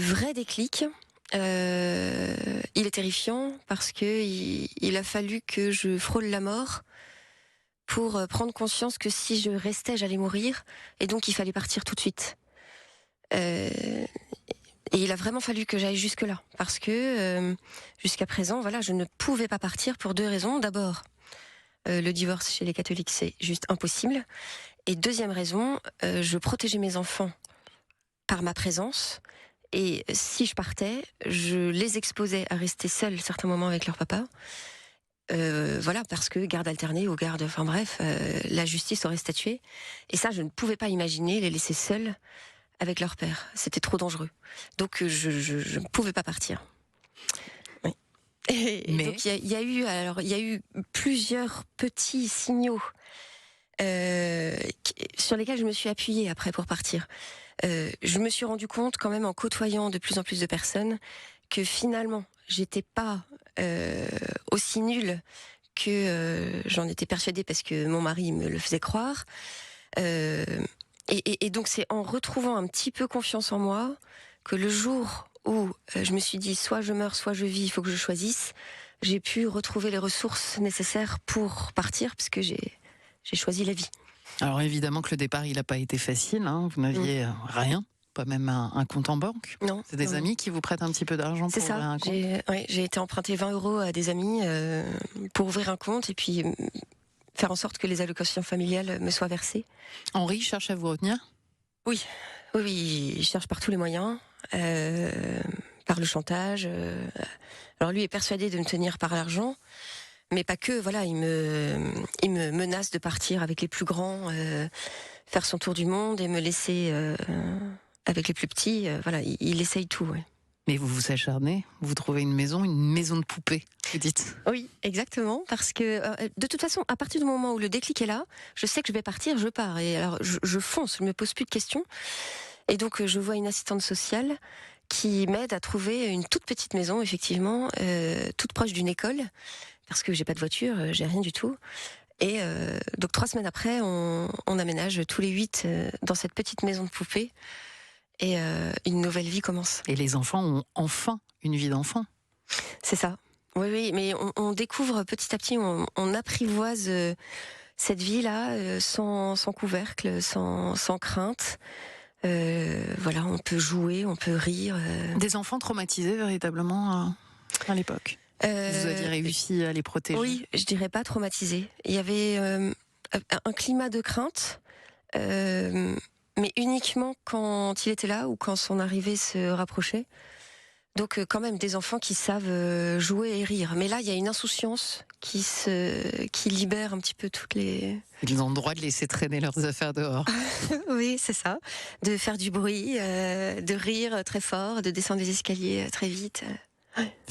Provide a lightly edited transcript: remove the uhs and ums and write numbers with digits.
vrai déclic, il est terrifiant parce que il a fallu que je frôle la mort pour prendre conscience que si je restais, j'allais mourir, et donc il fallait partir tout de suite. Et il a vraiment fallu que j'aille jusque-là, parce que jusqu'à présent, voilà, je ne pouvais pas partir pour deux raisons. D'abord, le divorce chez les catholiques, c'est juste impossible. Et deuxième raison, je protégeais mes enfants par ma présence. Et si je partais, je les exposais à rester seuls certains moments avec leur papa. Voilà, parce que garde alternée ou garde, enfin bref, la justice aurait statué. Et ça, je ne pouvais pas imaginer les laisser seuls avec leur père. C'était trop dangereux. Donc je ne pouvais pas partir. Oui. Et donc il y a eu plusieurs petits signaux sur lesquels je me suis appuyée après pour partir. Je me suis rendu compte quand même en côtoyant de plus en plus de personnes que finalement j'étais pas aussi nulle que j'en étais persuadée parce que mon mari me le faisait croire. Et donc c'est en retrouvant un petit peu confiance en moi que le jour où je me suis dit soit je meurs, soit je vis, il faut que je choisisse, j'ai pu retrouver les ressources nécessaires pour partir puisque j'ai choisi la vie. Alors évidemment que le départ, il n'a pas été facile, hein. Vous n'aviez rien, pas même un compte en banque. Non. C'est des amis qui vous prêtent un petit peu d'argent pour ouvrir un compte. J'ai été emprunter 20 € à des amis pour ouvrir un compte et puis faire en sorte que les allocations familiales me soient versées. Henri cherche à vous retenir ? Oui, il cherche par tous les moyens, par le chantage. Alors lui est persuadé de me tenir par l'argent, mais pas que. Voilà, il me menace de partir avec les plus grands, faire son tour du monde et me laisser avec les plus petits. Voilà, il essaye tout. Ouais. Mais vous vous acharnez, vous trouvez une maison de poupée, vous dites. Oui, exactement, parce que de toute façon, à partir du moment où le déclic est là, je sais que je vais partir, je pars. Et alors, je fonce, je me pose plus de questions. Et donc, je vois une assistante sociale qui m'aide à trouver une toute petite maison, effectivement, toute proche d'une école, parce que j'ai pas de voiture, j'ai rien du tout. Et donc 3 semaines après, on aménage tous les 8 dans cette petite maison de poupée. Et une nouvelle vie commence. Et les enfants ont enfin une vie d'enfant. C'est ça. Oui, mais on découvre petit à petit, on apprivoise cette vie-là sans couvercle, sans crainte. Voilà, on peut jouer, on peut rire. Des enfants traumatisés véritablement à l'époque. Vous aviez réussi à les protéger. Oui, je dirais pas traumatisés. Il y avait un climat de crainte. Mais uniquement quand il était là ou quand son arrivée se rapprochait. Donc quand même des enfants qui savent jouer et rire. Mais là, il y a une insouciance qui libère un petit peu toutes les... Ils ont le droit de laisser traîner leurs affaires dehors. Oui, c'est ça. De faire du bruit, de rire très fort, de descendre les escaliers très vite.